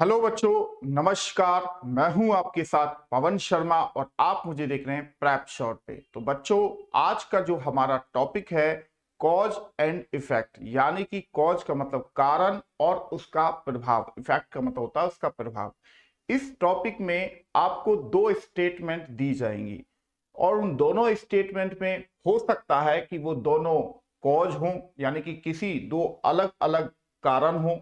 Hello बच्चों, नमस्कार। मैं हूं आपके साथ पवन शर्मा और आप मुझे देख रहे हैं प्रैप शॉट पे। तो बच्चों, आज का जो हमारा टॉपिक है कॉज एंड इफेक्ट, यानी कि कॉज का मतलब कारण और उसका प्रभाव, इफेक्ट का मतलब होता है उसका प्रभाव। इस टॉपिक में आपको दो स्टेटमेंट दी जाएंगी और उन दोनों स्टेटमेंट में हो सकता है कि वो दोनों कॉज हों, यानी कि किसी दो अलग अलग कारण हों,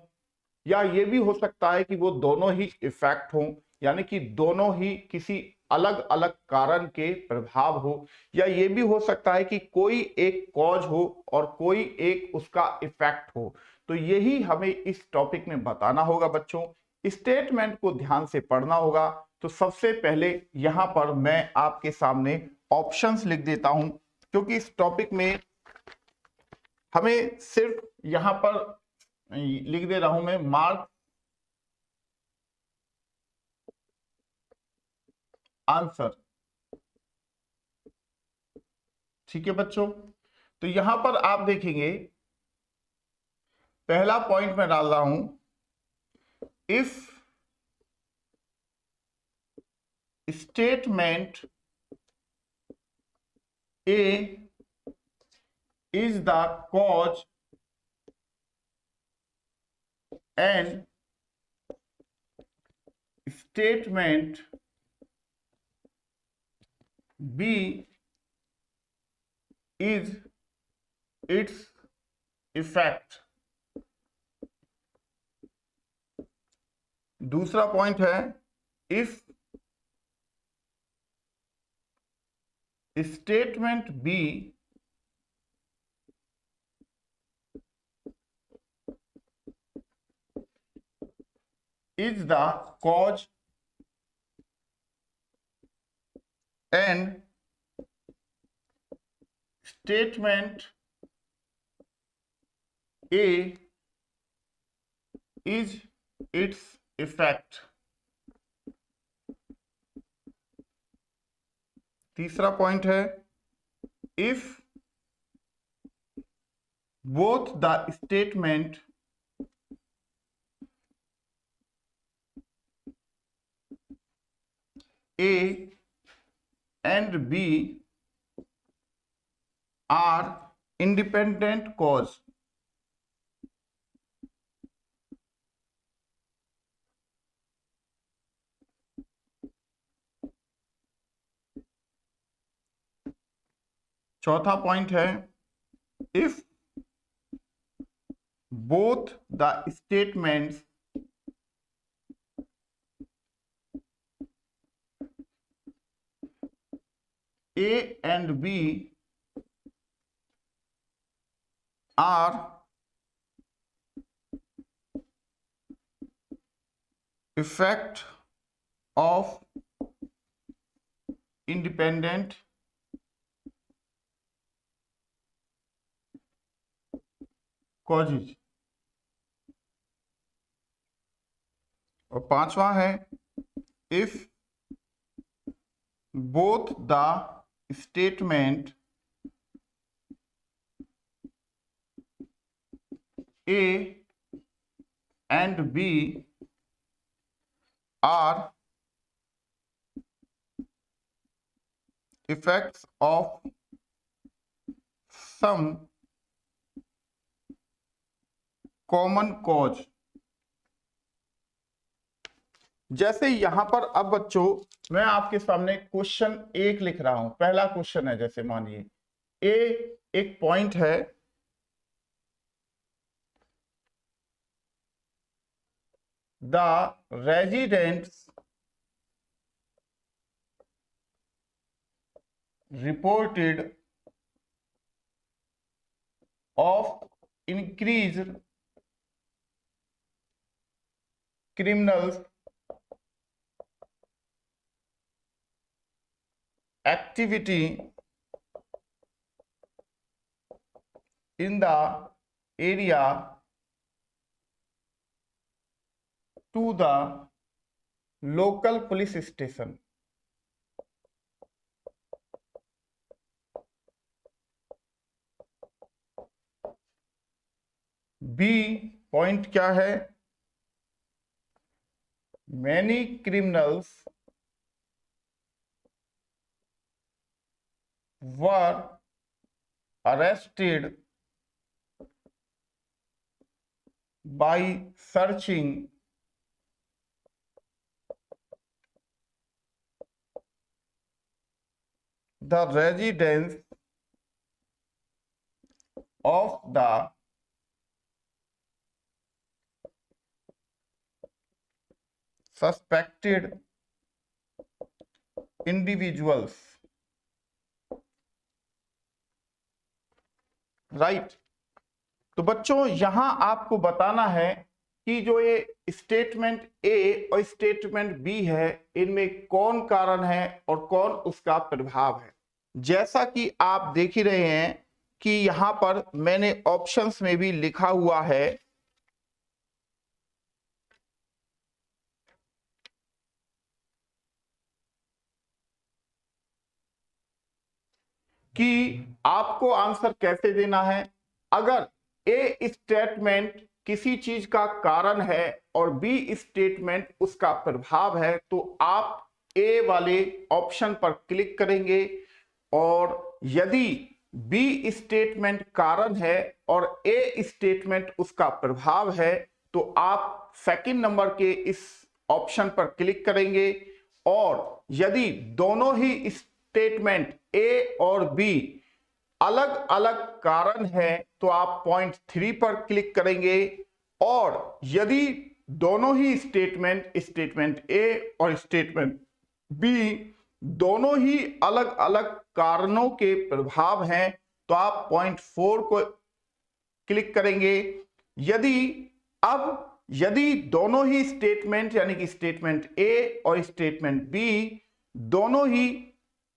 या ये भी हो सकता है कि वो दोनों ही इफेक्ट हों, यानी कि दोनों ही किसी अलग अलग कारण के प्रभाव हो, या ये भी हो सकता है कि कोई एक कॉज हो और कोई एक उसका इफेक्ट हो। तो यही हमें इस टॉपिक में बताना होगा बच्चों। स्टेटमेंट को ध्यान से पढ़ना होगा। तो सबसे पहले यहां पर मैं आपके सामने ऑप्शंस लिख देता हूं, क्योंकि इस टॉपिक में हमें सिर्फ यहां पर लिख दे रहा हूं मैं मार्क आंसर। ठीक है बच्चों, तो यहां पर आप देखेंगे पहला पॉइंट मैं डाल रहा हूं, if statement A is the cause and statement B is its effect. दूसरा पॉइंट है, if statement B is the cause and statement A is its effect। तीसरा पॉइंट है, if both the statement A and B are independent cause। चौथा point है, if both the statements A and B are effect of independent causes। और पांचवा है, if both the statement A and B are effects of some common cause। जैसे यहां पर अब बच्चों मैं आपके सामने क्वेश्चन एक लिख रहा हूं। पहला क्वेश्चन है, जैसे मानिए ए एक पॉइंट है, the residents reported of increased criminals activity in the area to the local police station। B point क्या है, many criminals were arrested by searching the residence of the suspected individuals, right. तो बच्चों यहां आपको बताना है कि जो ये स्टेटमेंट ए और स्टेटमेंट बी है, इनमें कौन कारण है और कौन उसका प्रभाव है। जैसा कि आप देख ही रहे हैं कि यहां पर मैंने ऑप्शंस में भी लिखा हुआ है कि आपको आंसर कैसे देना है। अगर ए स्टेटमेंट किसी चीज का कारण है और बी स्टेटमेंट उसका प्रभाव है, तो आप ए वाले ऑप्शन पर क्लिक करेंगे, और यदि बी स्टेटमेंट कारण है और ए स्टेटमेंट उसका प्रभाव है, तो आप सेकंड नंबर के इस ऑप्शन पर क्लिक करेंगे। और यदि दोनों ही स्टेटमेंट ए और बी अलग अलग कारण है, तो आप पॉइंट 3 पर क्लिक करेंगे। और यदि दोनों ही स्टेटमेंट ए और स्टेटमेंट बी दोनों ही अलग अलग कारणों के प्रभाव हैं, तो आप पॉइंट 4 को क्लिक करेंगे। यदि दोनों ही स्टेटमेंट यानी कि स्टेटमेंट ए और स्टेटमेंट बी दोनों ही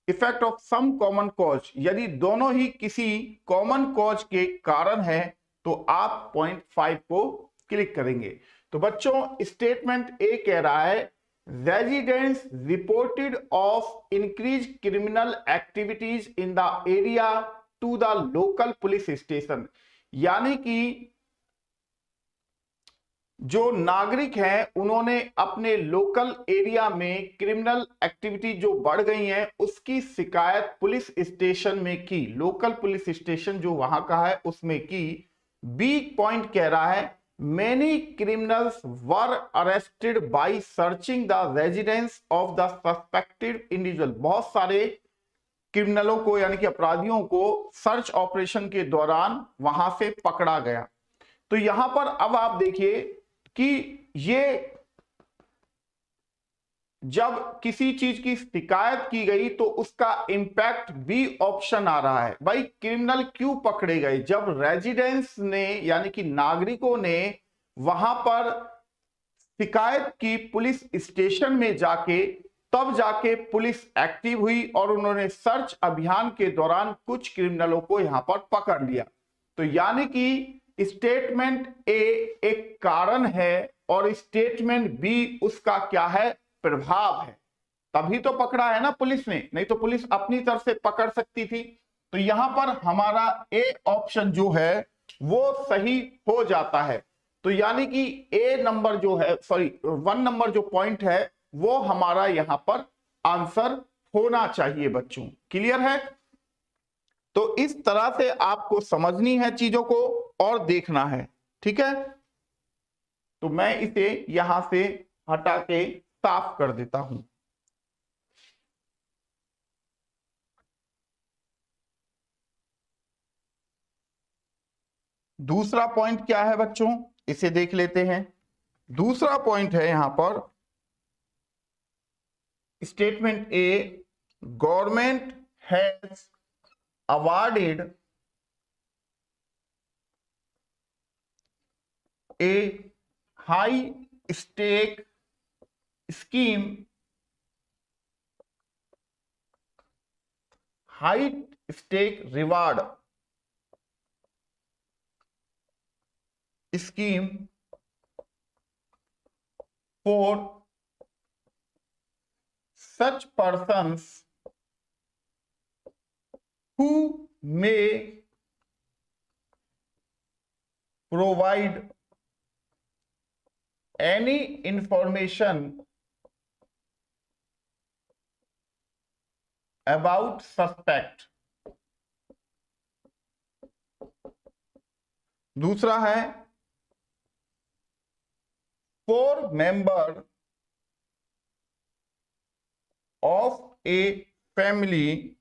effect of some common cause, यदि दोनों ही किसी कॉमन कॉज के कारण है, तो आप पॉइंट 5 को क्लिक करेंगे। तो बच्चों स्टेटमेंट ए कह रहा है residents reported of increase criminal activities in the area to the local police station, यानी कि जो नागरिक हैं उन्होंने अपने लोकल एरिया में क्रिमिनल एक्टिविटी जो बढ़ गई है उसकी शिकायत पुलिस स्टेशन में की, लोकल पुलिस स्टेशन जो वहां का है उसमें की। बी पॉइंट कह रहा है many criminals were arrested by searching the residence of the suspected individual, बहुत सारे क्रिमिनलों को यानी कि अपराधियों को सर्च ऑपरेशन के दौरान वहां से पकड़ा गया। तो यहां पर अब आप देखिए कि ये जब किसी चीज की शिकायत की गई तो उसका इंपैक्ट बी ऑप्शन आ रहा है। भाई क्रिमिनल क्यों पकड़े गए? जब रेजिडेंट्स ने यानी कि नागरिकों ने वहां पर शिकायत की पुलिस स्टेशन में जाके, तब जाके पुलिस एक्टिव हुई और उन्होंने सर्च अभियान के दौरान कुछ क्रिमिनलों को यहां पर पकड़ लिया। तो यानी कि स्टेटमेंट ए एक कारण है और स्टेटमेंट बी उसका क्या है? प्रभाव है। तभी तो पकड़ा है ना पुलिस ने, नहीं तो पुलिस अपनी तरफ से पकड़ सकती थी। तो यहां पर हमारा ए ऑप्शन जो है वो सही हो जाता है। तो यानी कि ए नंबर जो है, सॉरी 1 नंबर जो पॉइंट है वो हमारा यहां पर आंसर होना चाहिए। बच्चों क्लियर है? तो इस तरह से आपको समझनी है चीजों को और देखना है, ठीक है। तो मैं इसे यहां से हटा के साफ कर देता हूं। दूसरा पॉइंट क्या है बच्चों, इसे देख लेते हैं। दूसरा पॉइंट है यहां पर statement A government has awarded a high stake scheme, high stake reward scheme for such persons who may provide any information about suspect। दूसरा है 4 member of a family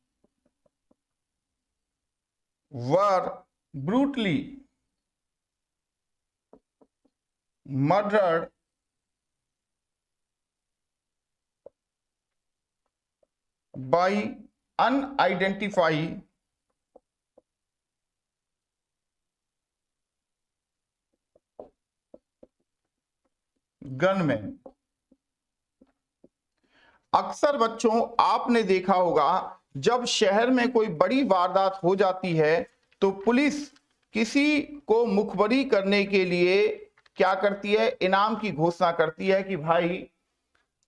were brutally murdered by unidentified gunman. अक्सर बच्चों आपने देखा होगा जब शहर में कोई बड़ी वारदात हो जाती है तो पुलिस किसी को मुखबरी करने के लिए क्या करती है, इनाम की घोषणा करती है कि भाई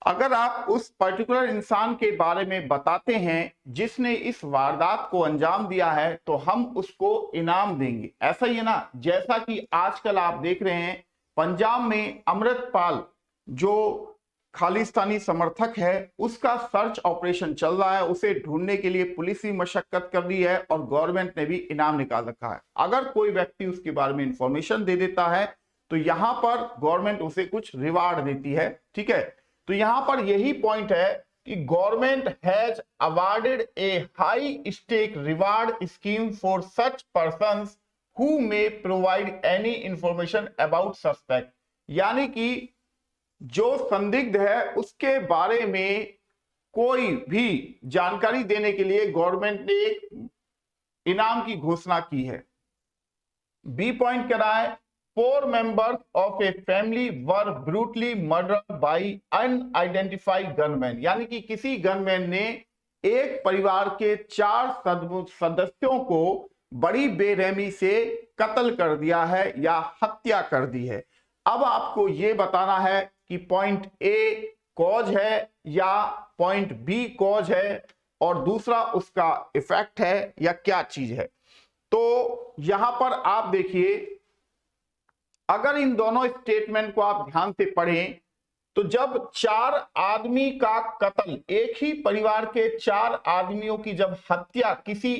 अगर आप उस पर्टिकुलर इंसान के बारे में बताते हैं जिसने इस वारदात को अंजाम दिया है तो हम उसको इनाम देंगे। ऐसा ही है ना, जैसा कि आजकल आप देख रहे हैं पंजाब में अमृतपाल जो खालिस्तानी समर्थक है उसका सर्च ऑपरेशन चल रहा है, उसे ढूंढने के लिए पुलिस भी मशक्कत कर रही है और गवर्नमेंट ने भी इनाम निकाल रखा है। अगर कोई व्यक्ति उसके बारे में इंफॉर्मेशन दे देता है तो यहां पर गवर्नमेंट उसे कुछ रिवार्ड देती है। ठीक है, तो यहां पर यही पॉइंट है कि government has awarded a high stake reward scheme for such persons who may provide any information about suspect. यानी कि जो संदिग्ध है उसके बारे में कोई भी जानकारी देने के लिए गवर्नमेंट ने एक इनाम की घोषणा की है। बी पॉइंट कह रहा है 4 members of a family were brutally murdered by unidentified gunmen। यानी कि किसी गनमैन ने एक परिवार के 4 सदस्यों को बड़ी बेरहमी से कत्ल कर दिया है या हत्या कर दी है। अब आपको यह बताना है कि पॉइंट ए कॉज है या पॉइंट बी कॉज है और दूसरा उसका इफेक्ट है या क्या चीज है। तो यहां पर आप देखिए, अगर इन दोनों स्टेटमेंट को आप ध्यान से पढ़ें तो जब 4 आदमी का कत्ल, एक ही परिवार के 4 आदमियों की जब हत्या किसी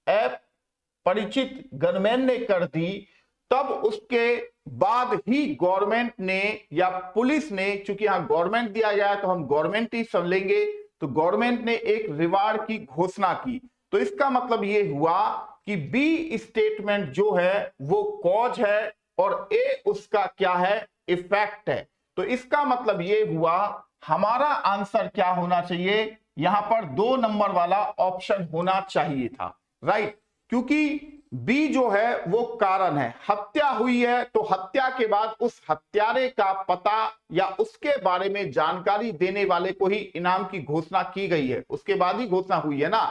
अपरिचित गनमैन ने कर दी, तब उसके बाद ही गवर्नमेंट ने या पुलिस ने, चूंकि यहां गवर्नमेंट दिया गया है तो हम गवर्नमेंट ही समझेंगे, तो गवर्नमेंट ने एक रिवार्ड की घोषणा की। तो इसका मतलब यह हुआ कि बी स्टेटमेंट जो है वो कॉज है और ए उसका क्या है, इफेक्ट है। तो इसका मतलब ये हुआ हमारा आंसर क्या होना चाहिए, यहां पर 2 नंबर वाला ऑप्शन होना चाहिए था, राइट। क्योंकि बी जो है वो कारण है, हत्या हुई है तो हत्या के बाद उस हत्यारे का पता या उसके बारे में जानकारी देने वाले को ही इनाम की घोषणा की गई है, उसके बाद ही घोषणा हुई है ना।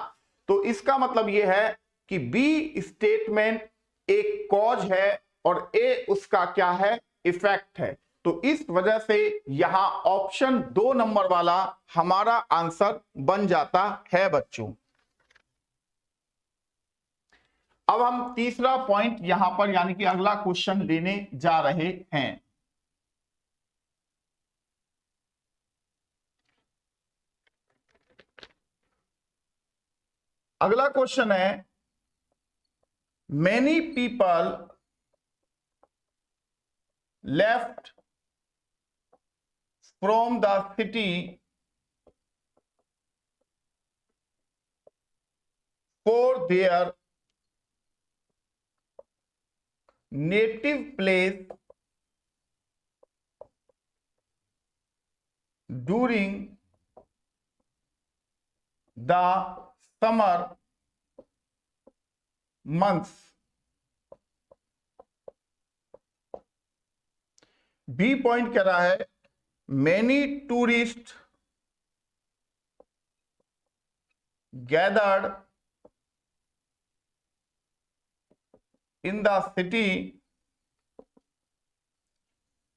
तो इसका मतलब यह है कि बी स्टेटमेंट एक कॉज है और ए उसका क्या है, इफेक्ट है। तो इस वजह से यहां ऑप्शन 2 नंबर वाला हमारा आंसर बन जाता है बच्चों। अब हम तीसरा पॉइंट यहां पर यानी कि अगला क्वेश्चन लेने जा रहे हैं। अगला क्वेश्चन है many people left from the city for their native place during the summer months. B point कह रहा है many tourist gathered in the city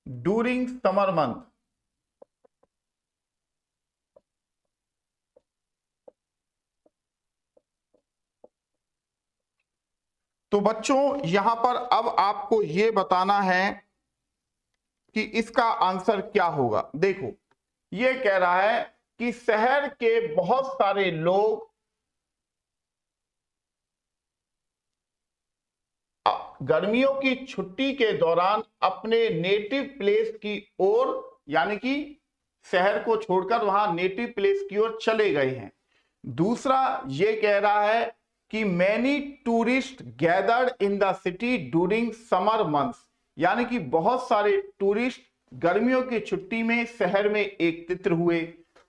during summer month। तो बच्चों यहां पर अब आपको यह बताना है कि इसका आंसर क्या होगा। देखो, ये कह रहा है कि शहर के बहुत सारे लोग गर्मियों की छुट्टी के दौरान अपने नेटिव प्लेस की ओर, यानी कि शहर को छोड़कर वहां नेटिव प्लेस की ओर चले गए हैं। दूसरा ये कह रहा है कि many tourist gathered in the city during summer months, यानी कि बहुत सारे टूरिस्ट गर्मियों की छुट्टी में शहर में एकत्रित हुए।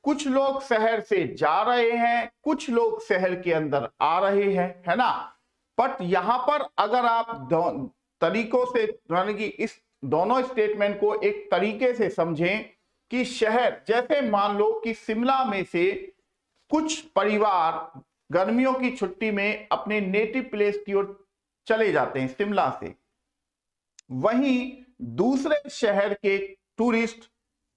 कुछ लोग शहर से जा रहे हैं, कुछ लोग शहर के अंदर आ रहे हैं, है ना। बट यहां पर अगर आप तरीकों से, यानी कि इस दोनों स्टेटमेंट को एक तरीके से समझें कि शहर, जैसे मान लो कि शिमला में से कुछ परिवार गर्मियों की छुट्टी में अपने नेटिव प्लेस की ओर चले जाते हैं शिमला से, वहीं दूसरे शहर के टूरिस्ट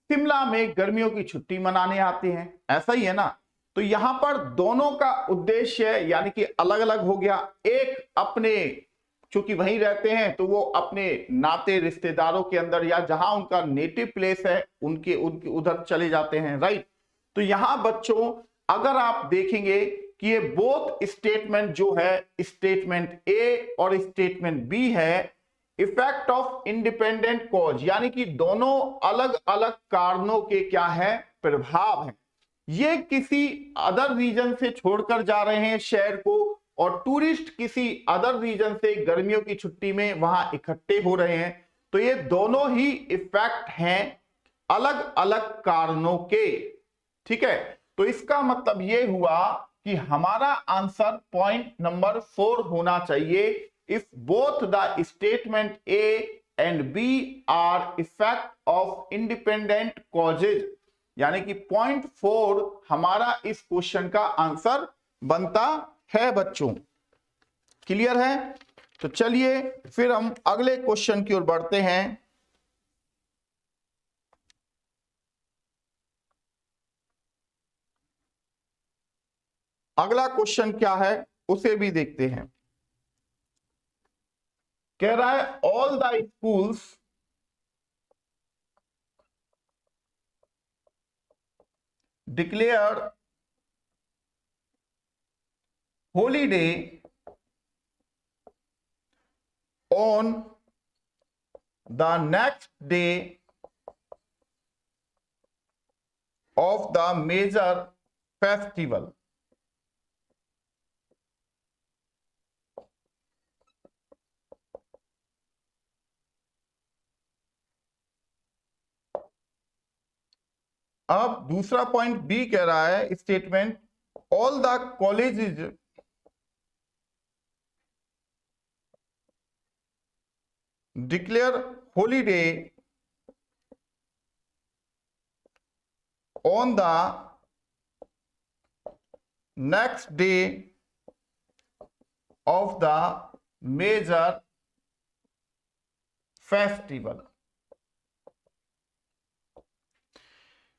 शिमला में गर्मियों की छुट्टी मनाने आते हैं, ऐसा ही है ना। तो यहां पर दोनों का उद्देश्य यानी कि अलग अलग हो गया। एक अपने, चूंकि वहीं रहते हैं तो वो अपने नाते रिश्तेदारों के अंदर या जहां उनका नेटिव प्लेस है उनके उधर चले जाते हैं, राइट। तो यहां बच्चों अगर आप देखेंगे कि ये बोथ स्टेटमेंट जो है, स्टेटमेंट ए और स्टेटमेंट बी है, इफेक्ट ऑफ इंडिपेंडेंट कॉज, यानी कि दोनों अलग अलग कारणों के क्या है, प्रभाव है। ये किसी अदर रीजन से छोड़कर जा रहे हैं शहर को, और टूरिस्ट किसी अदर रीजन से गर्मियों की छुट्टी में वहां इकट्ठे हो रहे हैं। तो ये दोनों ही इफेक्ट हैं अलग अलग कारणों के, ठीक है। तो इसका मतलब ये हुआ कि हमारा आंसर पॉइंट नंबर 4 होना चाहिए। If both the statement A and B are effect of independent causes, यानी कि पॉइंट 4 हमारा इस क्वेश्चन का आंसर बनता है बच्चों। क्लियर है? तो चलिए फिर हम अगले क्वेश्चन की ओर बढ़ते हैं। अगला क्वेश्चन क्या है उसे भी देखते हैं। कह रहा है all the schools declare holiday on the next day of the major festival. अब दूसरा पॉइंट बी कह रहा है statement, all the colleges declare holiday on the next day of the major festival.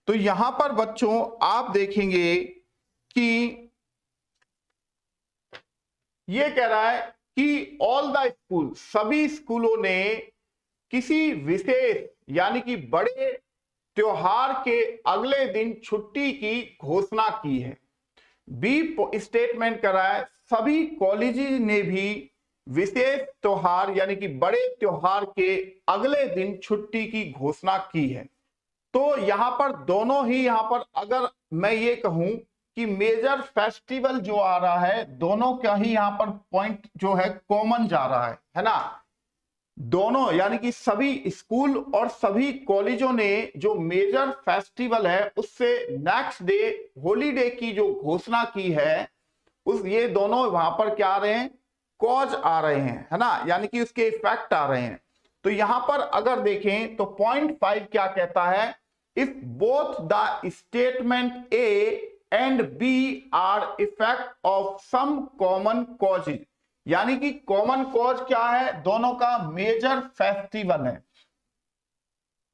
तो यहां पर बच्चों आप देखेंगे कि ये कह रहा है कि ऑल द स्कूल, सभी स्कूलों ने किसी विशेष यानी कि बड़े त्योहार के अगले दिन छुट्टी की घोषणा की है। बी स्टेटमेंट कर रहा है सभी कॉलेजेस ने भी विशेष त्योहार यानी कि बड़े त्योहार के अगले दिन छुट्टी की घोषणा की है। तो यहां पर दोनों ही, यहां पर अगर मैं ये कहूं कि मेजर फेस्टिवल जो आ रहा है, दोनों का ही यहां पर पॉइंट जो है कॉमन जा रहा है ना। दोनों यानी कि सभी स्कूल और सभी कॉलेजों ने जो मेजर फेस्टिवल है उससे नेक्स्ट डे हॉलीडे की जो घोषणा की है, उस ये दोनों वहां पर क्या आ रहे हैं, कॉज आ रहे हैं, है ना, यानी कि उसके इफेक्ट आ रहे हैं। तो यहां पर अगर देखें तो पॉइंट 5 क्या कहता है, if both the statement A and B are effect of some common causes, यानी कि कॉमन कॉज क्या है, दोनों का मेजर फेस्टिवल है।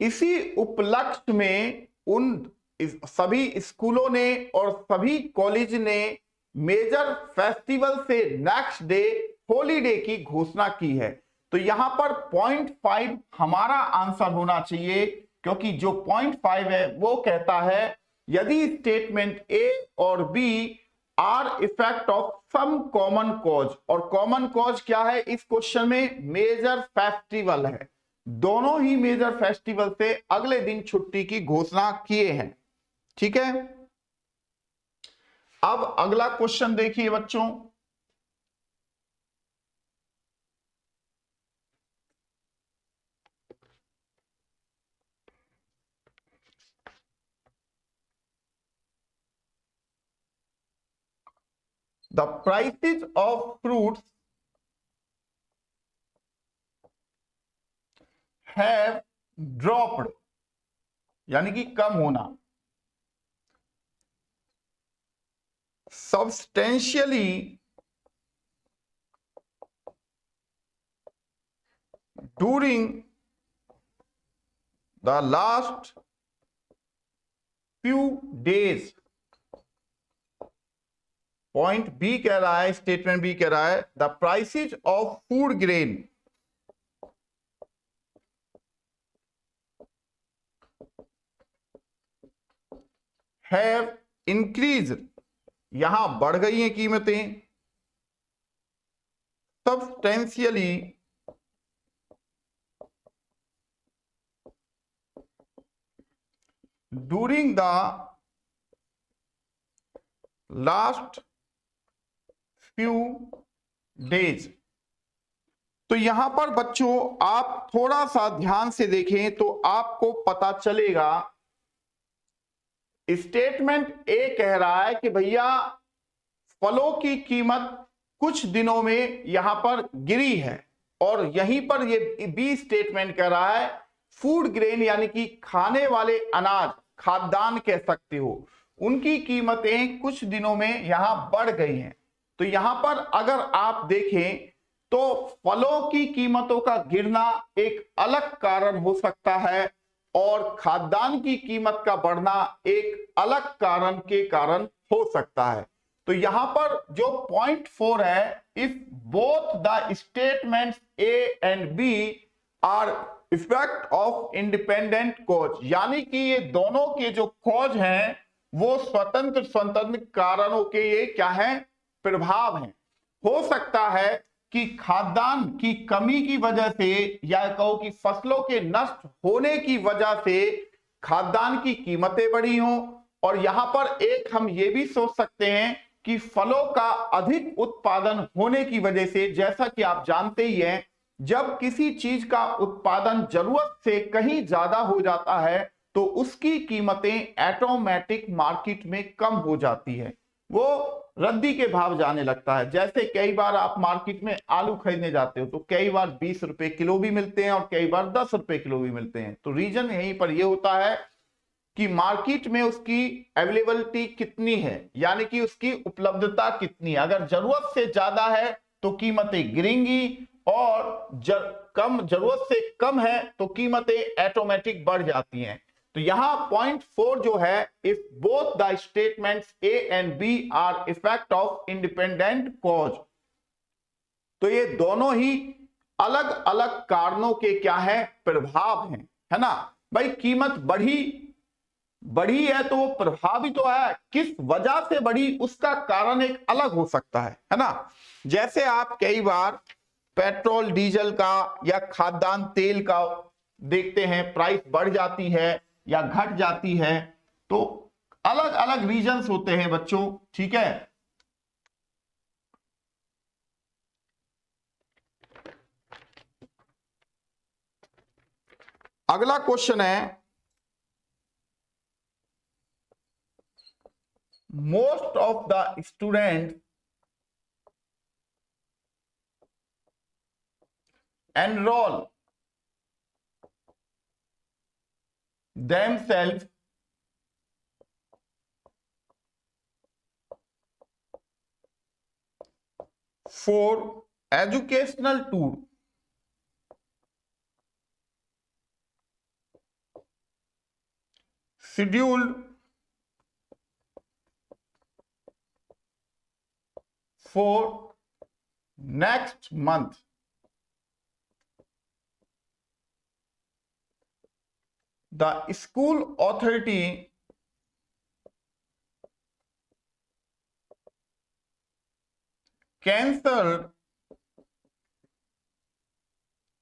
इसी उपलक्ष्य में उन सभी स्कूलों ने और सभी कॉलेज ने मेजर फेस्टिवल से नेक्स्ट डे हॉलीडे की घोषणा की है। तो यहां पर 0.5 हमारा आंसर होना चाहिए, क्योंकि जो 0.5 है वो कहता है यदि स्टेटमेंट ए और B are effect of some common cause, और कॉमन कॉज क्या है इस क्वेश्चन में? मेजर फेस्टिवल है। दोनों ही मेजर फेस्टिवल से अगले दिन छुट्टी की घोषणा किए हैं। ठीक है, अब अगला क्वेश्चन देखिए बच्चों। The prices of fruits have dropped, यानी कि कम होना, substantially during the last few days। Point B कह रहा है, स्टेटमेंट बी कह रहा है the prices of food grain have increase, यहां बढ़ गई हैं कीमतें, substantially during the last few days. तो यहां पर बच्चों आप थोड़ा सा ध्यान से देखें तो आपको पता चलेगा, स्टेटमेंट ए कह रहा है कि भैया फलों की कीमत कुछ दिनों में यहां पर गिरी है, और यहीं पर ये बी स्टेटमेंट कह रहा है फूड ग्रेन यानी कि खाने वाले अनाज, खाद्यान्न कह सकते हो, उनकी कीमतें कुछ दिनों में यहां बढ़ गई हैं। तो यहां पर अगर आप देखें तो फलों की कीमतों का गिरना एक अलग कारण हो सकता है, और खाद्यान्न की कीमत का बढ़ना एक अलग कारण के कारण हो सकता है। तो यहां पर जो पॉइंट 4 है, if both the statements A and B are effect of independent cause, यानी कि ये दोनों के जो कॉज हैं वो स्वतंत्र स्वतंत्र कारणों के ये क्या है? प्रभाव हैं। हो सकता है कि खाद्यान्न की कमी की वजह से, या कहो कि फसलों के नष्ट होने की वजह से खाद्यान्न की कीमतें बढ़ी हों, और यहां पर एक हम ये भी सोच सकते हैं कि फलों का अधिक उत्पादन होने की वजह से, जैसा कि आप जानते ही हैं जब किसी चीज का उत्पादन जरूरत से कहीं ज्यादा हो जाता है तो उसकी कीमतें ऑटोमेटिक मार्केट में कम हो जाती है, वो रद्दी के भाव जाने लगता है। जैसे कई बार आप मार्केट में आलू खरीदने जाते हो तो कई बार 20 रुपए किलो भी मिलते हैं और कई बार 10 रुपए किलो भी मिलते हैं। तो रीजन यहीं पर यह होता है कि मार्केट में उसकी अवेलेबिलिटी कितनी है, यानी कि उसकी उपलब्धता कितनी है। अगर जरूरत से ज्यादा है तो कीमतें गिरेंगी, और कम, जरूरत से कम है तो कीमतें ऑटोमेटिक बढ़ जाती हैं। तो यहां पॉइंट 4 जो है, if both the statements A and B are effect of independent cause, तो ये दोनों ही अलग अलग कारणों के क्या है? प्रभाव हैं, है ना भाई। कीमत बढ़ी है तो वो प्रभावी तो है, किस वजह से बढ़ी उसका कारण एक अलग हो सकता है ना। जैसे आप कई बार पेट्रोल डीजल का या खाद्यान्न तेल का देखते हैं, प्राइस बढ़ जाती है या घट जाती है, तो अलग अलग रीजंस होते हैं बच्चों। ठीक है, अगला क्वेश्चन है, most of the student enroll themselves for educational tour scheduled for next month the school authority cancelled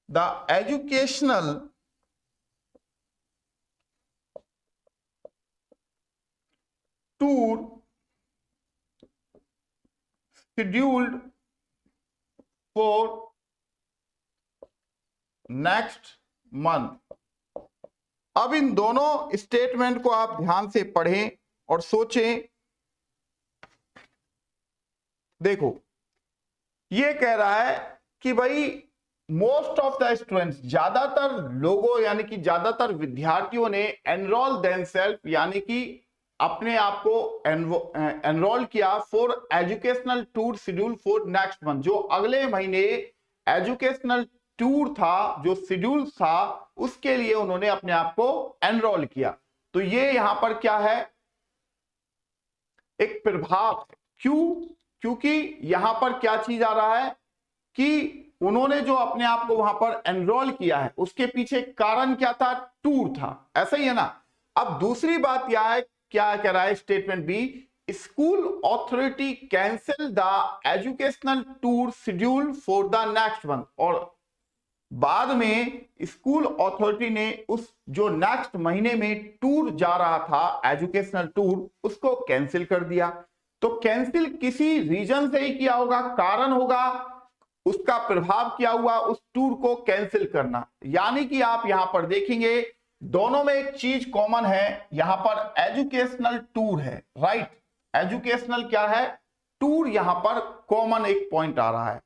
the educational tour scheduled for next month. अब इन दोनों स्टेटमेंट को आप ध्यान से पढ़ें और सोचें। देखो, ये कह रहा है कि भाई मोस्ट ऑफ द स्टूडेंट्स, ज्यादातर लोगों यानी कि ज्यादातर विद्यार्थियों ने एनरोल देमसेल्फ यानी कि अपने आप को एनरोल किया for educational tour schedule for next month. जो अगले महीने एजुकेशनल टूर था, जो शेड्यूल था, उसके लिए उन्होंने अपने आप को एनरोल किया। तो ये यहां पर क्या है, एक प्रभाव। क्यों? क्योंकि यहां पर क्या चीज आ रहा है कि उन्होंने जो अपने आप को वहां पर एनरोल किया है उसके पीछे कारण क्या था, टूर था। ऐसा ही है ना। अब दूसरी बात यह है, क्या कह रहा है statement B, school authority cancel the educational tour schedule for the next month. और बाद में स्कूल अथॉरिटी ने उस जो नेक्स्ट महीने में टूर जा रहा था एजुकेशनल टूर, उसको कैंसिल कर दिया। तो कैंसिल किसी रीजन से ही किया होगा, कारण होगा, उसका प्रभाव क्या हुआ उस टूर को कैंसिल करना। यानी कि आप यहां पर देखेंगे दोनों में एक चीज कॉमन है, यहां पर एजुकेशनल टूर है, राइट। एजुकेशनल क्या है, टूर, यहां पर कॉमन एक पॉइंट आ रहा है।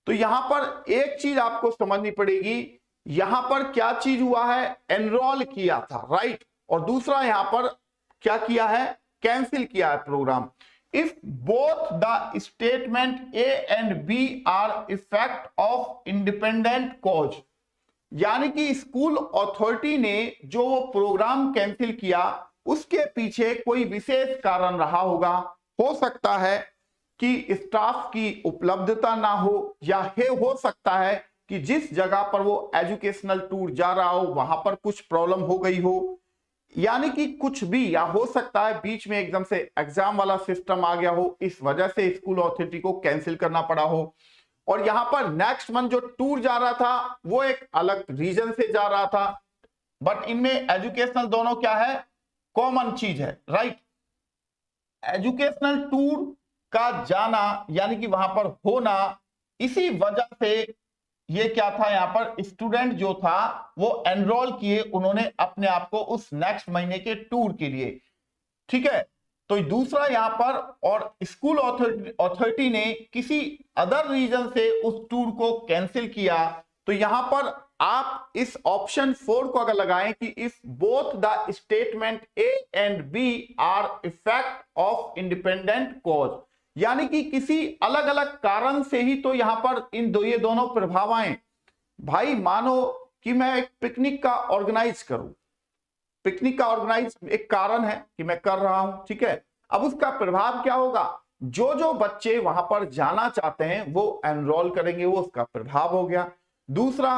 तो यहां पर एक चीज आपको समझनी पड़ेगी, यहां पर क्या चीज हुआ है, एनरोल किया था, राइट। और दूसरा यहां पर क्या किया है, कैंसिल किया है program. If both the statement A and B are effect of independent cause, यानी कि स्कूल अथॉरिटी ने जो वो प्रोग्राम कैंसिल किया उसके पीछे कोई विशेष कारण रहा होगा। हो सकता है कि स्टाफ की उपलब्धता ना हो, या हो सकता है कि जिस जगह पर वो एजुकेशनल टूर जा रहा हो वहां पर कुछ प्रॉब्लम हो गई हो, यानी कि कुछ भी, या हो सकता है बीच में एकदम से एग्जाम वाला सिस्टम आ गया हो, इस वजह से स्कूल अथॉरिटी को कैंसिल करना पड़ा हो। और यहां पर नेक्स्ट मंथ जो टूर जा रहा था वो एक अलग रीजन से जा रहा था, बट इनमें एजुकेशनल दोनों क्या है, कॉमन चीज है, राइट। एजुकेशनल टूर का जाना यानी कि वहां पर होना, इसी वजह से ये क्या था, यहां पर स्टूडेंट जो था वो एनरोल किए उन्होंने अपने आप को उस नेक्स्ट महीने के टूर के लिए, ठीक है। तो दूसरा यहां पर, और स्कूल अथॉरिटी ने किसी अदर रीजन से उस टूर को कैंसिल किया। तो यहां पर आप इस ऑप्शन 4 को अगर लगाएं कि if both the statement A and B are effect of independent cause, यानी कि किसी अलग अलग कारण से ही तो यहां पर ये दोनों प्रभाव आए। भाई मानो कि मैं एक पिकनिक का ऑर्गेनाइज करूं, पिकनिक का ऑर्गेनाइज एक कारण है कि मैं कर रहा हूं, ठीक है। अब उसका प्रभाव क्या होगा, जो जो बच्चे वहां पर जाना चाहते हैं वो एनरोल करेंगे, वो उसका प्रभाव हो गया। दूसरा,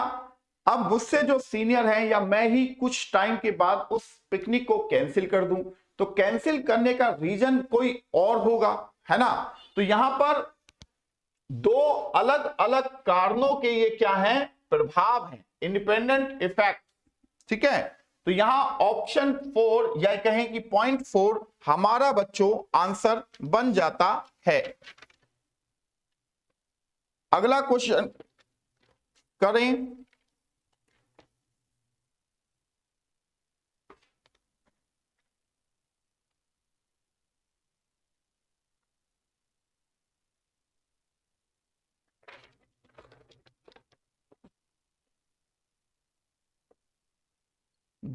अब मुझसे जो सीनियर हैं या मैं ही कुछ टाइम के बाद उस पिकनिक को कैंसिल कर दूं, तो कैंसिल करने का रीजन कोई और होगा, है ना। तो यहां पर दो अलग अलग कारणों के ये क्या है, प्रभाव है, इंडिपेंडेंट इफेक्ट, ठीक है। तो यहां ऑप्शन 4 या कहें कि पॉइंट 4 हमारा बच्चों आंसर बन जाता है। अगला क्वेश्चन करें।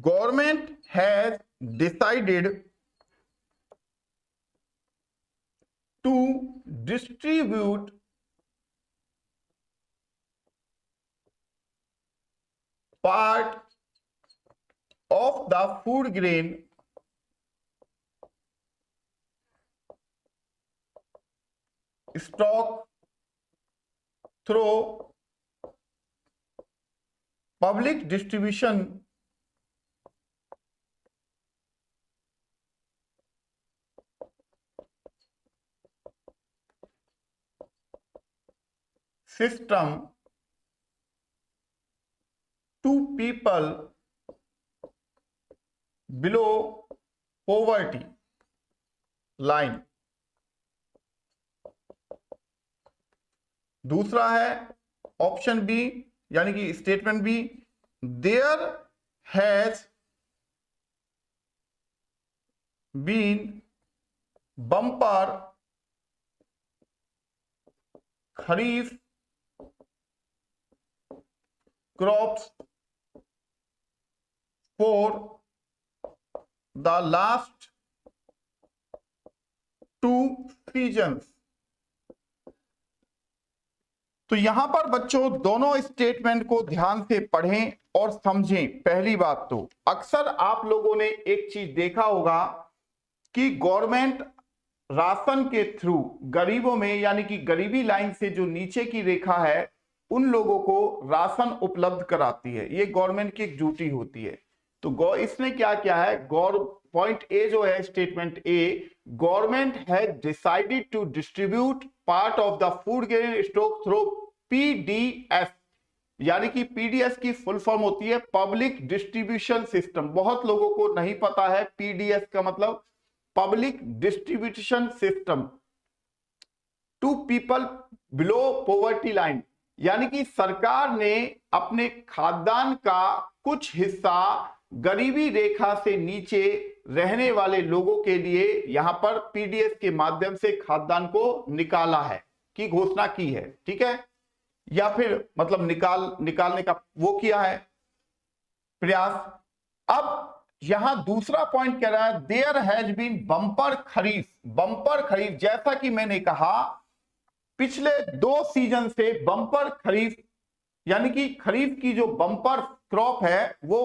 Government has decided to distribute part of the food grain stock through public distribution system to people below poverty line। दूसरा है ऑप्शन बी यानी कि statement B, there has been bumper kharif crops for the last 2 seasons. तो यहां पर बच्चों दोनों statement को ध्यान से पढ़ें और समझें। पहली बात तो अक्सर आप लोगों ने एक चीज देखा होगा कि गवर्नमेंट राशन के थ्रू गरीबों में यानी कि गरीबी लाइन से जो नीचे की रेखा है उन लोगों को राशन उपलब्ध कराती है। ये गवर्नमेंट की एक ड्यूटी होती है। तो इसने क्या किया है, पॉइंट ए जो है statement A, government has decided to distribute part of the food grain stock through PDS, यानी कि पीडीएस की फुल फॉर्म होती है पब्लिक डिस्ट्रीब्यूशन सिस्टम। बहुत लोगों को नहीं पता है पीडीएस का मतलब public distribution system to people below poverty line, यानी कि सरकार ने अपने खाद्यान्न का कुछ हिस्सा गरीबी रेखा से नीचे रहने वाले लोगों के लिए यहां पर पीडीएस के माध्यम से खाद्यान्न को निकाला है की घोषणा की है। ठीक है, या फिर मतलब निकालने का वो किया है प्रयास। अब यहां दूसरा पॉइंट कह रहा है there has been bumper kharif. Bumper kharif जैसा कि मैंने कहा पिछले 2 सीजन से बम्पर खरीफ यानी कि खरीफ की जो बम्पर क्रॉप है वो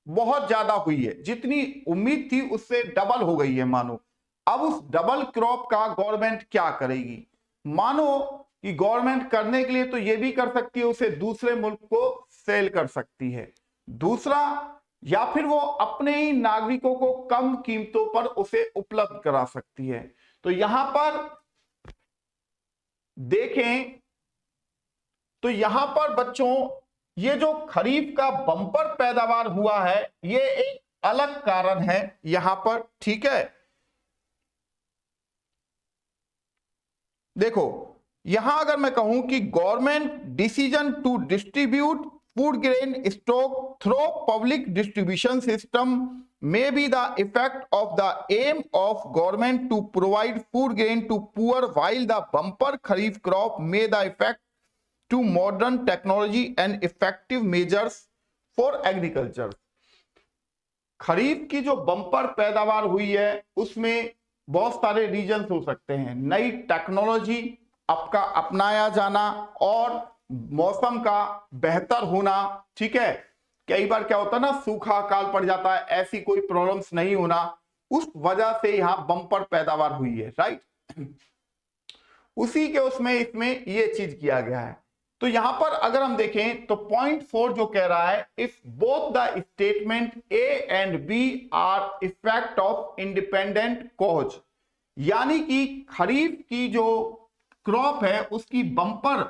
बहुत ज्यादा हुई है, जितनी उम्मीद थी उससे डबल हो गई है मानो। अब उस डबल क्रॉप का गवर्नमेंट क्या करेगी, मानो कि गवर्नमेंट करने के लिए तो ये भी कर सकती है उसे दूसरे मुल्क को सेल कर सकती है, दूसरा या फिर वो अपने ही नागरिकों को कम कीमतों पर उसे उपलब्ध करा सकती है। तो यहां पर देखें तो यहां पर बच्चों ये जो खरीफ का बम्पर पैदावार हुआ है ये एक अलग कारण है यहां पर। ठीक है, देखो यहां अगर मैं कहूं कि government decision to distribute food grain stock through public distribution system may be the effect of the aim of government to provide food grain to poor, while the bumper kharif crop may the effect to modern technology and effective measures for agriculture। खरीफ की जो bumper पैदावार हुई है उसमें बहुत सारे reason हो सकते हैं, नई टेक्नोलॉजी आपका अपनाया जाना और मौसम का बेहतर होना। ठीक है, कई बार क्या होता है ना सूखा काल पड़ जाता है, ऐसी कोई प्रॉब्लम्स नहीं होना, उस वजह से यहां बम्पर पैदावार हुई है। राइट, उसी के उसमें इसमें ये चीज किया गया है। तो यहां पर अगर हम देखें तो पॉइंट 4 जो कह रहा है if both the statement A and B are effect of independent cause, यानी कि खरीफ की जो क्रॉप है उसकी बम्पर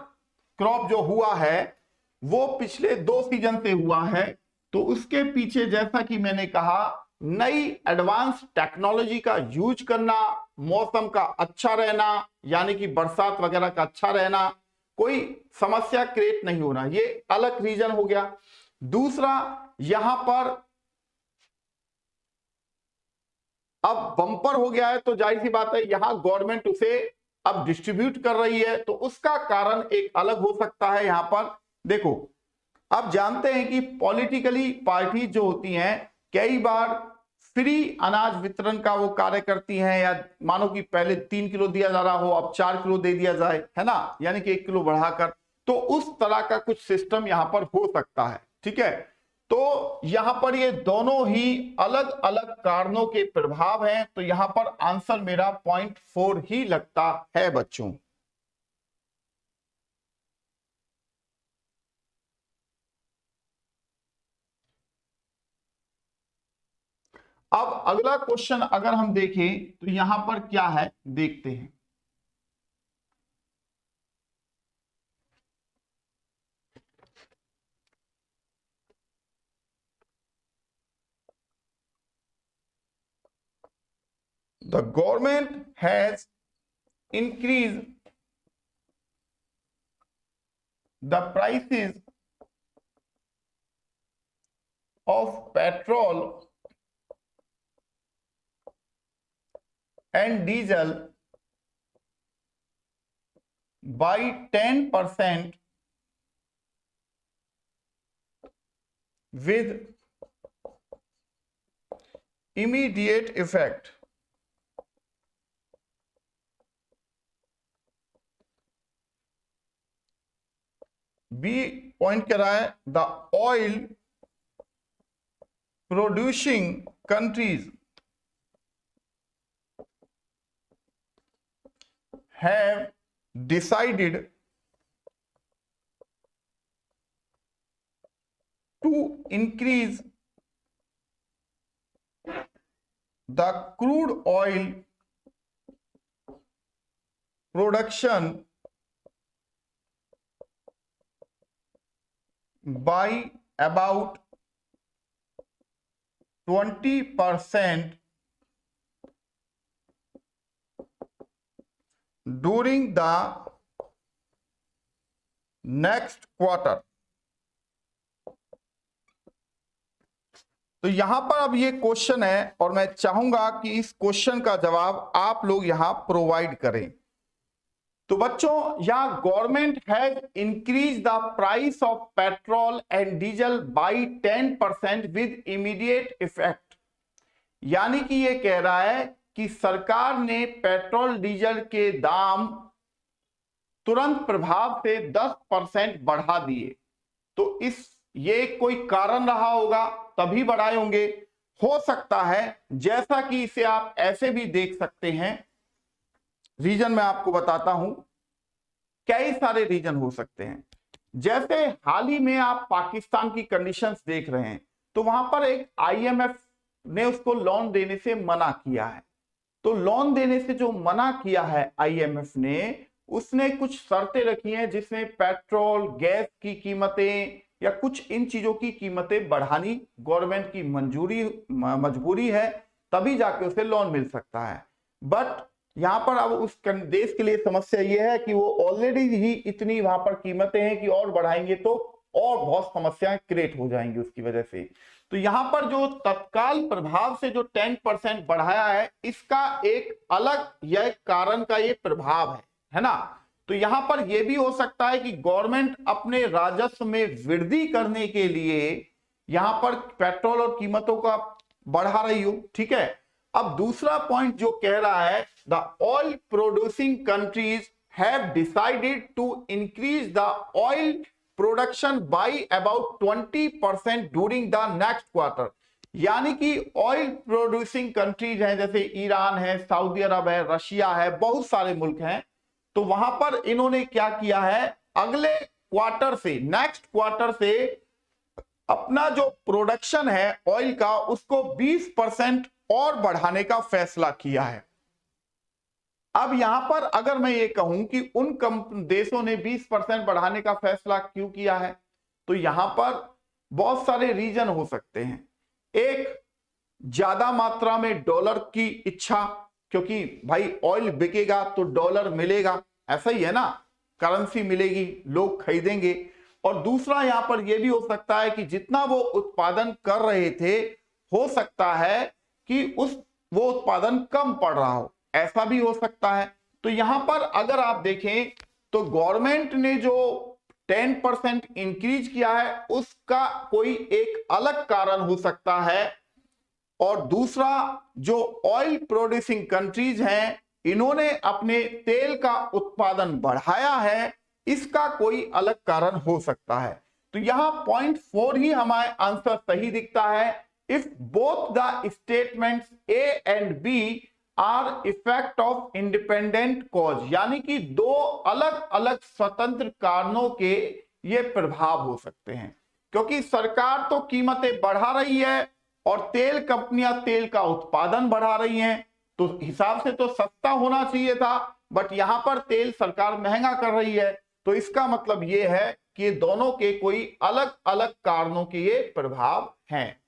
क्रॉप जो हुआ है वो पिछले 2 सीजन से हुआ है। तो उसके पीछे जैसा कि मैंने कहा नई एडवांस टेक्नोलॉजी का यूज करना, मौसम का अच्छा रहना यानी कि बरसात वगैरह का अच्छा रहना, कोई समस्या क्रिएट नहीं होना, ये अलग रीजन हो गया। दूसरा यहां पर अब बम्पर हो गया है तो जाहिर सी बात है यहां गवर्नमेंट उसे अब डिस्ट्रीब्यूट कर रही है तो उसका कारण एक अलग हो सकता है। यहां पर देखो अब जानते हैं कि पॉलिटिकली पार्टी जो होती हैं कई बार फ्री अनाज वितरण का वो कार्य करती हैं, या मानो कि पहले 3 किलो दिया जा रहा हो अब 4 किलो दे दिया जाए, है ना, यानी कि 1 किलो बढ़ाकर, तो उस तरह का कुछ सिस्टम यहां पर हो सकता है। ठीक है, तो यहां पर ये दोनों ही अलग अलग कारणों के प्रभाव हैं। तो यहां पर आंसर मेरा पॉइंट 4 ही लगता है बच्चों। अब अगला क्वेश्चन अगर हम देखें तो यहां पर क्या है देखते हैं। The government has increase the prices of petrol and diesel by 10% with immediate effect. B point कह रहा है the oil producing countries have decided to increase the crude oil production by about 20% during the next quarter। तो यहां पर अब ये question है और मैं चाहूंगा कि इस क्वेश्चन का जवाब आप लोग यहां प्रोवाइड करें। तो बच्चों यहां government has increase the price of petrol and diesel by 10% with immediate effect, यानी कि ये कह रहा है कि सरकार ने पेट्रोल डीजल के दाम तुरंत प्रभाव से 10% बढ़ा दिए। तो ये कोई कारण रहा होगा तभी बढ़ाए होंगे। हो सकता है जैसा कि इसे आप ऐसे भी देख सकते हैं, रीजन मैं आपको बताता हूं, कई सारे रीजन हो सकते हैं। जैसे हाल ही में आप पाकिस्तान की कंडीशंस देख रहे हैं, तो वहां पर एक आईएमएफ ने उसको लोन देने से मना किया है। तो लोन देने से जो मना किया है आईएमएफ ने, उसने कुछ शर्तें रखी हैं जिसमें पेट्रोल गैस की कीमतें या कुछ इन चीजों की कीमतें बढ़ानी गवर्नमेंट की मजबूरी है, तभी जाके उसे लोन मिल सकता है। बट यहां पर अब उस देश के लिए समस्या यह है कि वो ऑलरेडी ही इतनी वहां पर कीमतें हैं कि और बढ़ाएंगे तो और बहुत समस्याएं क्रिएट हो जाएंगी उसकी वजह से। तो यहां पर जो तत्काल प्रभाव से जो 10% बढ़ाया है, इसका एक अलग यह कारण का ये प्रभाव है ना। तो यहां पर यह भी हो सकता है कि गवर्नमेंट अपने राजस्व में वृद्धि करने के लिए यहां पर पेट्रोल और कीमतों का बढ़ा रही हो, ठीक है। अब दूसरा पॉइंट जो कह रहा है, the oil producing countries have decided to increase the oil production by about 20% during the next quarter, यानी कि ऑयल प्रोड्यूसिंग कंट्रीज हैं, जैसे ईरान है, सऊदी अरब है, रशिया है, बहुत सारे मुल्क हैं। तो वहां पर इन्होंने क्या किया है, अगले क्वार्टर से, नेक्स्ट क्वार्टर से अपना जो प्रोडक्शन है ऑयल का, उसको 20% और बढ़ाने का फैसला किया है। अब यहां पर अगर मैं ये कहूं कि उन देशों ने 20% बढ़ाने का फैसला क्यों किया है, तो यहां पर बहुत सारे रीजन हो सकते हैं। एक, ज्यादा मात्रा में डॉलर की इच्छा, क्योंकि भाई ऑयल बिकेगा तो डॉलर मिलेगा, ऐसा ही है ना, करेंसी मिलेगी, लोग खरीदेंगे। और दूसरा यहां पर यह भी हो सकता है कि जितना वो उत्पादन कर रहे थे, हो सकता है कि वो उत्पादन कम पड़ रहा हो, ऐसा भी हो सकता है। तो यहां पर अगर आप देखें तो गवर्नमेंट ने जो 10% इंक्रीज किया है, उसका कोई एक अलग कारण हो सकता है। और दूसरा, जो ऑयल प्रोड्यूसिंग कंट्रीज हैं, इन्होंने अपने तेल का उत्पादन बढ़ाया है, इसका कोई अलग कारण हो सकता है। तो यहां पॉइंट 4 ही हमारे आंसर सही दिखता है। If both the statements A and B are effect of independent cause, यानी कि दो अलग अलग स्वतंत्र कारणों के ये प्रभाव हो सकते हैं। क्योंकि सरकार तो कीमतें बढ़ा रही है और तेल कंपनियां तेल का उत्पादन बढ़ा रही हैं, तो हिसाब से तो सस्ता होना चाहिए था, बट यहां पर तेल सरकार महंगा कर रही है। तो इसका मतलब यह है कि दोनों के कोई अलग अलग कारणों के ये प्रभाव हैं।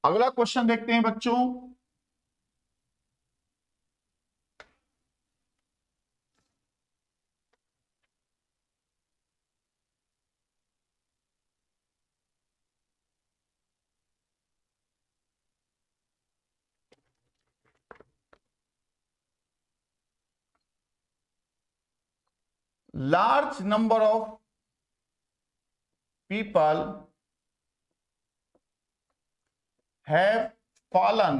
अगला क्वेश्चन देखते हैं बच्चों। Large number of people have fallen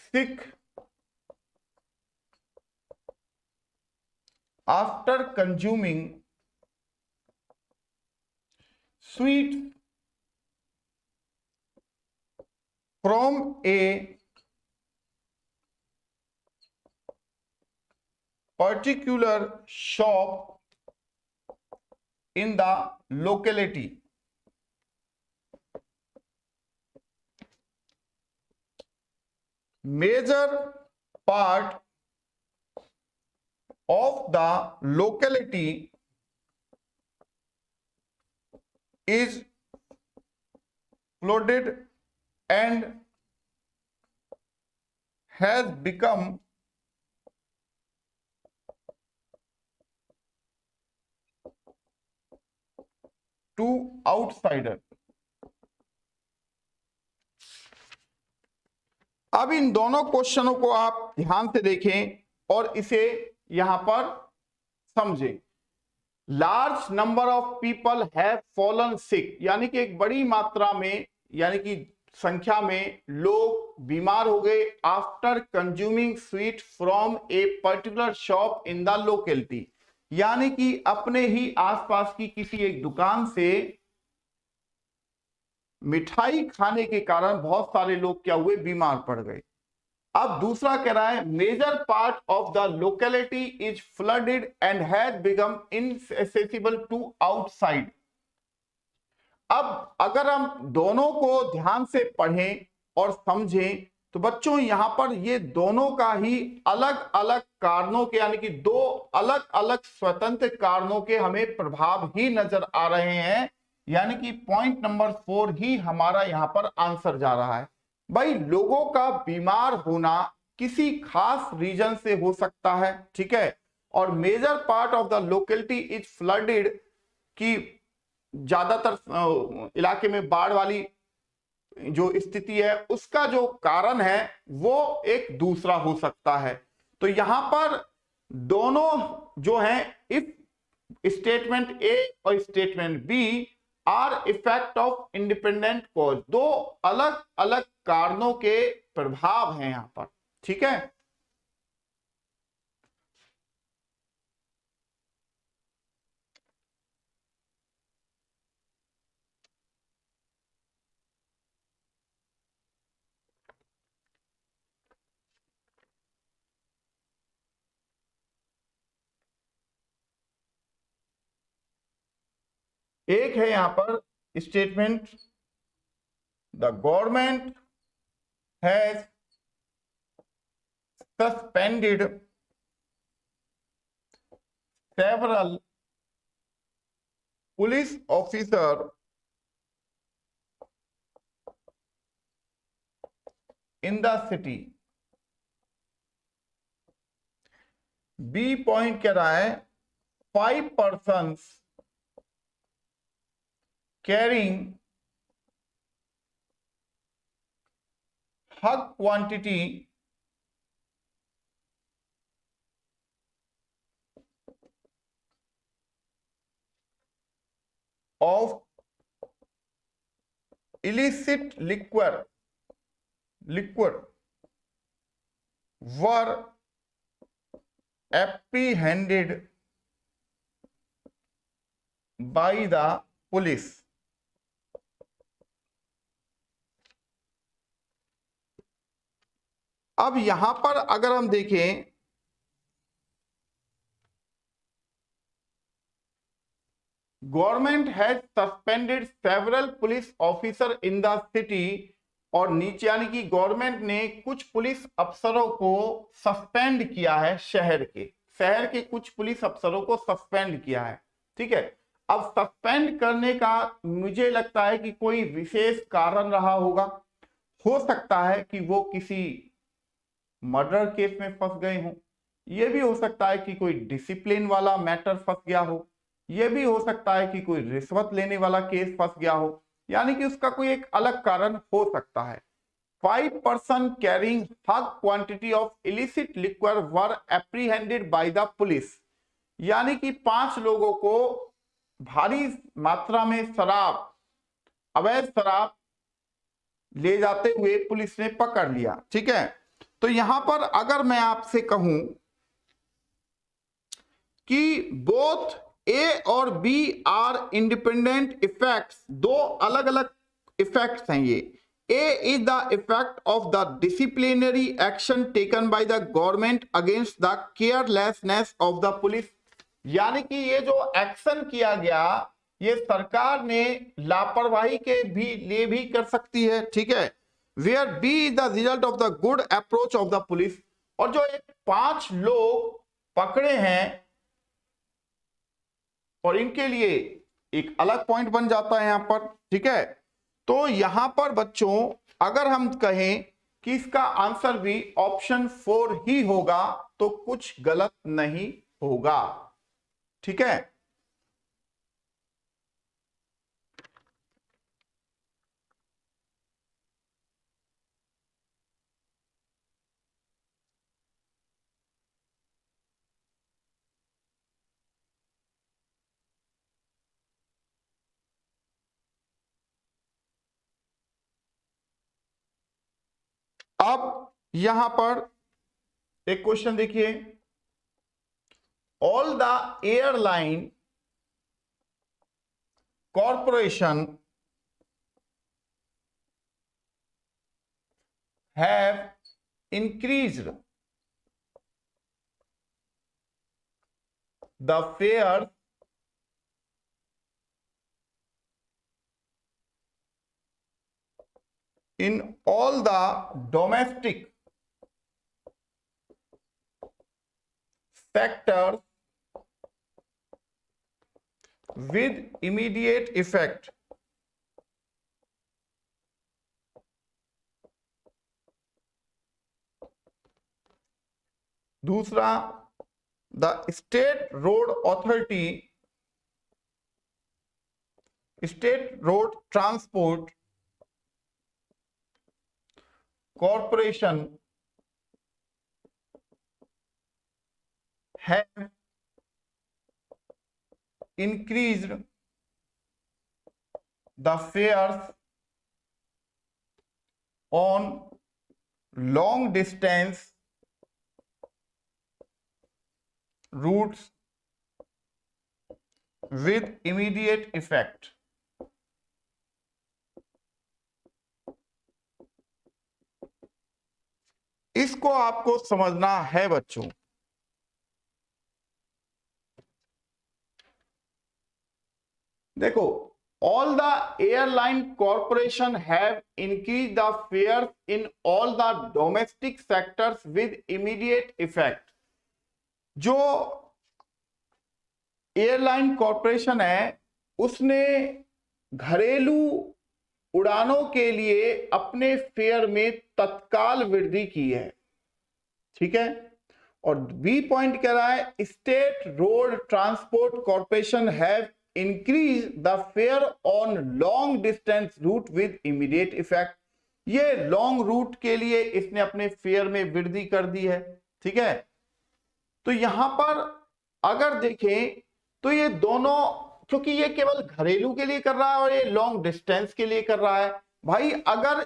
sick after consuming sweets from a particular shop in the locality. Major part of the locality is flooded and has become to outsider. अब इन दोनों क्वेश्चनों को आप ध्यान से देखें और इसे यहां पर समझें। Large number of people have fallen sick, यानी कि एक बड़ी मात्रा में, यानी कि संख्या में लोग बीमार हो गए after consuming sweet from a particular shop in the locality, यानी कि अपने ही आसपास की किसी एक दुकान से मिठाई खाने के कारण बहुत सारे लोग क्या हुए, बीमार पड़ गए। अब दूसरा कह रहा है major part of the locality is flooded and has become inaccessible to outside. अब अगर हम दोनों को ध्यान से पढ़ें और समझें तो बच्चों यहां पर ये दोनों का ही अलग अलग कारणों के, यानी कि दो अलग अलग स्वतंत्र कारणों के हमें प्रभाव ही नजर आ रहे हैं, यानी कि पॉइंट नंबर 4 ही हमारा यहां पर आंसर जा रहा है। भाई लोगों का बीमार होना किसी खास रीजन से हो सकता है, ठीक है, और major part of the locality is flooded, की ज्यादातर इलाके में बाढ़ वाली जो स्थिति है उसका जो कारण है वो एक दूसरा हो सकता है। तो यहां पर दोनों जो हैं, इफ स्टेटमेंट ए और statement B are effect of independent cause, दो अलग अलग कारणों के प्रभाव हैं यहां पर, ठीक है। एक है यहां पर statement, the government has suspended several police officer in the city। B point कह रहा है 5 persons carrying high quantity of illicit liquor were apprehended by the police। अब यहां पर अगर हम देखें government has suspended several police officer in the city, और नीचे यानी कि गवर्नमेंट ने कुछ पुलिस अफसरों को सस्पेंड किया है, शहर के कुछ पुलिस अफसरों को सस्पेंड किया है, ठीक है। अब सस्पेंड करने का मुझे लगता है कि कोई विशेष कारण रहा होगा। हो सकता है कि वो किसी मर्डर केस में फंस गए हों, यह भी हो सकता है कि कोई डिसिप्लिन वाला मैटर फंस गया हो, यह भी हो सकता है कि कोई रिश्वत लेने वाला केस फंस गया हो, यानी कि उसका कोई एक अलग कारण हो सकता है। 5 person carrying high quantity of illicit liquor were apprehended by the police, यानी कि 5 लोगों को भारी मात्रा में शराब, अवैध शराब ले जाते हुए पुलिस ने पकड़ लिया। ठीक है, तो यहां पर अगर मैं आपसे कहूं कि बोथ ए और बी आर इंडिपेंडेंट इफेक्ट्स, दो अलग अलग इफेक्ट्स हैं ये। A is the effect of the disciplinary action taken by the government against the carelessness of the police, यानी कि ये जो एक्शन किया गया ये सरकार ने लापरवाही के भी लिए भी कर सकती है। ठीक है, where B is the result of the good approach of the police, और जो एक 5 लोग पकड़े हैं और इनके लिए एक अलग पॉइंट बन जाता है यहां पर। ठीक है, तो यहां पर बच्चों अगर हम कहें कि इसका आंसर भी ऑप्शन 4 ही होगा तो कुछ गलत नहीं होगा। ठीक है, अब यहां पर एक क्वेश्चन देखिए, all the airline corporation have increased the fares in all the domestic sectors with immediate effect. दूसरा, the state road authority, state road transport corporation have increased the fares on long distance routes with immediate effect. इसको आपको समझना है बच्चों। देखो, all the airline corporation have increased the fares in all the domestic sectors with immediate effect. जो airline corporation है उसने घरेलू उड़ानों के लिए अपने फेयर में तत्काल वृद्धि की है। ठीक है, और बी पॉइंट कह रहा है state road transport corporation have increase the fare on long distance route with immediate effect. ये लॉन्ग रूट के लिए इसने अपने फेयर में वृद्धि कर दी है। ठीक है, तो यहां पर अगर देखें तो ये दोनों, क्योंकि ये केवल घरेलू के लिए कर रहा है और ये लॉन्ग डिस्टेंस के लिए कर रहा है। भाई अगर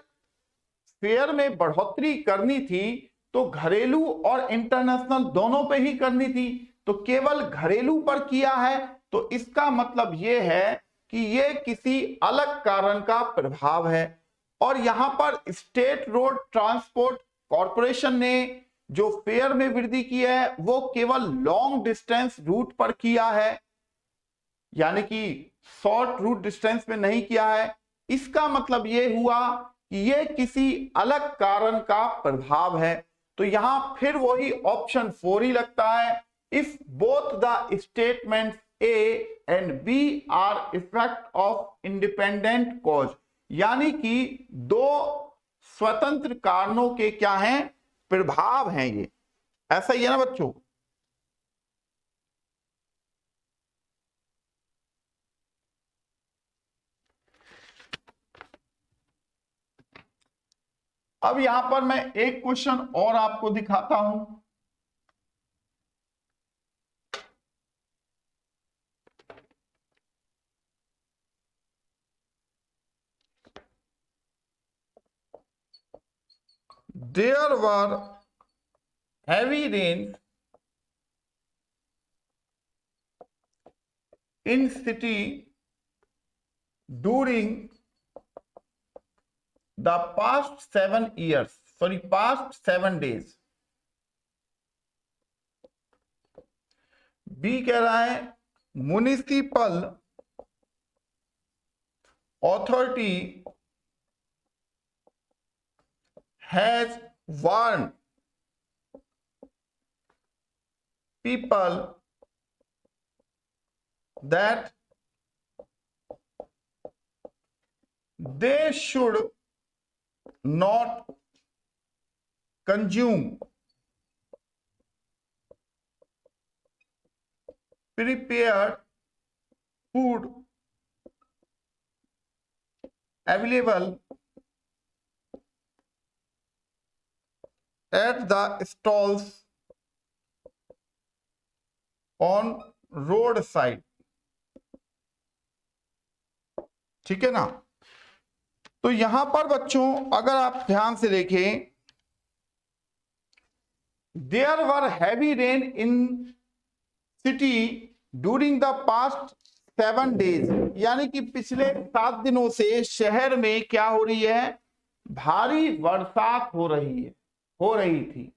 फेयर में बढ़ोतरी करनी थी तो घरेलू और इंटरनेशनल दोनों पे ही करनी थी, तो केवल घरेलू पर किया है, तो इसका मतलब ये है कि ये किसी अलग कारण का प्रभाव है। और यहां पर स्टेट रोड ट्रांसपोर्ट कॉर्पोरेशन ने जो फेयर में वृद्धि की है वो केवल लॉन्ग डिस्टेंस रूट पर किया है, यानी कि शॉर्ट रूट डिस्टेंस में नहीं किया है। इसका मतलब यह हुआ कि यह किसी अलग कारण का प्रभाव है। तो यहां फिर वही ऑप्शन 4 ही लगता है। If both the statements A and B are effect of independent cause, यानी कि दो स्वतंत्र कारणों के क्या हैं, प्रभाव हैं। ये ऐसा ही है ना बच्चों। अब यहां पर मैं एक क्वेश्चन और आपको दिखाता हूं। There were heavy rains in city during the past 7 years, sorry, past 7 days. B कह रहा है municipal authority has warned people that they should not consume prepared food available at the stalls on road side। ठीक है ना। तो यहां पर बच्चों अगर आप ध्यान से देखें, there were heavy rain in city during the past 7 days, यानी कि पिछले 7 दिनों से शहर में क्या हो रही है, भारी बरसात हो रही थी।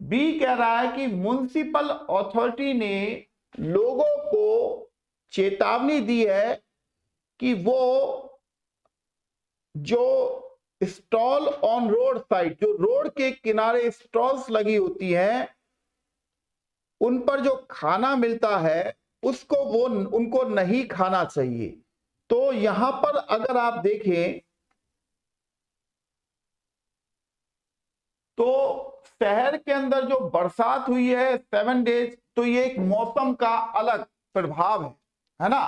बी कह रहा है कि म्युनिसिपल अथॉरिटी ने लोगों को चेतावनी दी है कि वो जो स्टॉल ऑन रोड साइड, जो रोड के किनारे स्टॉल्स लगी होती हैं, उन पर जो खाना मिलता है उसको वो उनको नहीं खाना चाहिए। तो यहां पर अगर आप देखें तो शहर के अंदर जो बरसात हुई है 7 डेज, तो ये एक मौसम का अलग प्रभाव है ना,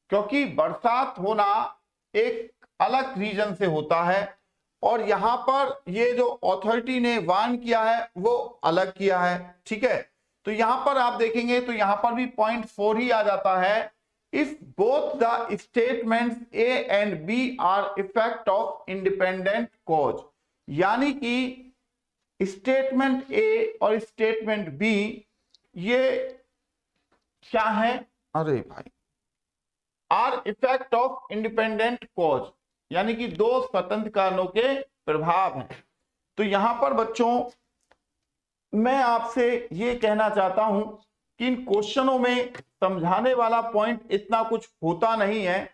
क्योंकि बरसात होना एक अलग रीजन से होता है और यहां पर ये जो अथॉरिटी ने वार्न किया है वो अलग किया है। ठीक है, तो यहां पर आप देखेंगे तो यहां पर भी पॉइंट 4 ही आ जाता है। If both the statements A and B are effect of independent cause, यानी कि स्टेटमेंट ए और स्टेटमेंट बी ये क्या है, अरे भाई, are effect of independent cause, यानी कि दो स्वतंत्र कारणों के प्रभाव हैं। तो यहां पर बच्चों मैं आपसे ये कहना चाहता हूं कि इन क्वेश्चनों में समझाने वाला पॉइंट इतना कुछ होता नहीं है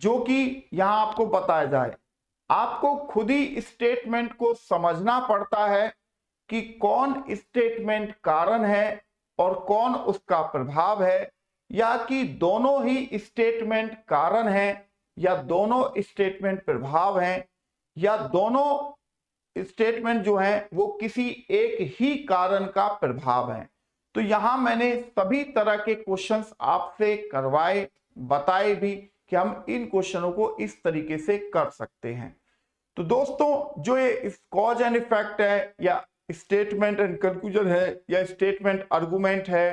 जो कि यहां आपको बताया जाए। आपको खुद ही स्टेटमेंट को समझना पड़ता है कि कौन स्टेटमेंट कारण है और कौन उसका प्रभाव है, या कि दोनों ही स्टेटमेंट कारण है या दोनों स्टेटमेंट प्रभाव हैं, या दोनों स्टेटमेंट जो है वो किसी एक ही कारण का प्रभाव है। तो यहां मैंने सभी तरह के क्वेश्चंस आपसे करवाए, बताए भी कि हम इन क्वेश्चनों को इस तरीके से कर सकते हैं। तो दोस्तों जो ये कॉज एंड इफेक्ट है या स्टेटमेंट एंड कंक्लूजन है या स्टेटमेंट आर्गुमेंट है,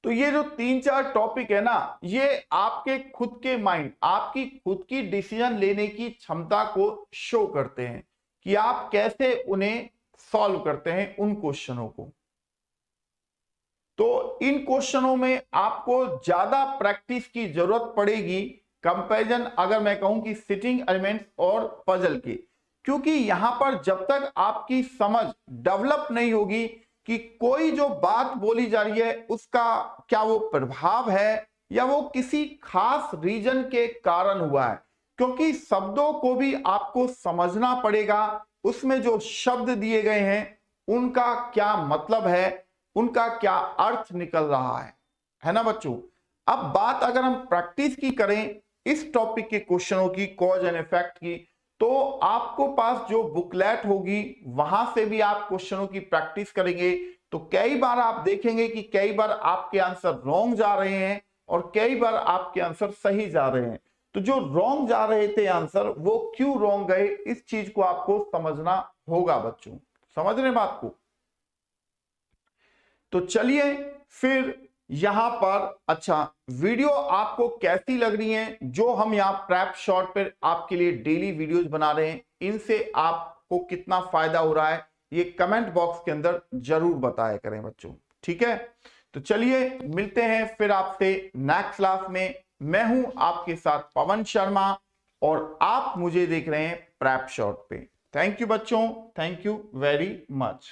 तो ये जो 3-4 टॉपिक है ना, ये आपके खुद के माइंड, आपकी खुद की डिसीजन लेने की क्षमता को शो करते हैं कि आप कैसे उन्हें सॉल्व करते हैं उन क्वेश्चनों को। तो इन क्वेश्चनों में आपको ज्यादा प्रैक्टिस की जरूरत पड़ेगी कंपैरिजन अगर मैं कहूं कि सिटिंग एलिमेंट्स और पजल की, क्योंकि यहां पर जब तक आपकी समझ डेवलप नहीं होगी कि कोई जो बात बोली जा रही है उसका क्या वो प्रभाव है या वो किसी खास रीजन के कारण हुआ है, क्योंकि शब्दों को भी आपको समझना पड़ेगा, उसमें जो शब्द दिए गए हैं उनका क्या मतलब है, उनका क्या अर्थ निकल रहा है। है ना बच्चों। अब बात अगर हम प्रैक्टिस की करें इस टॉपिक के क्वेश्चनों की, कॉज एंड इफेक्ट की, तो आपको पास जो बुकलेट होगी वहां से भी आप क्वेश्चनों की प्रैक्टिस करेंगे। तो कई बार आप देखेंगे कि कई बार आपके आंसर रॉन्ग जा रहे हैं और कई बार आपके आंसर सही जा रहे हैं। तो जो रॉन्ग जा रहे थे आंसर, वो क्यों रॉन्ग गए, इस चीज को आपको समझना होगा बच्चों। समझ रहे बात को। तो चलिए फिर यहां पर, अच्छा वीडियो आपको कैसी लग रही है, जो हम यहाँ प्रैप शॉर्ट पर आपके लिए डेली वीडियोस बना रहे हैं, इनसे आपको कितना फायदा हो रहा है ये कमेंट बॉक्स के अंदर जरूर बताया करें बच्चों। ठीक है, तो चलिए मिलते हैं फिर आपसे नेक्स्ट क्लास में। मैं हूं आपके साथ पवन शर्मा और आप मुझे देख रहे हैं प्रैप शॉर्ट पे। थैंक यू बच्चों, थैंक यू वेरी मच।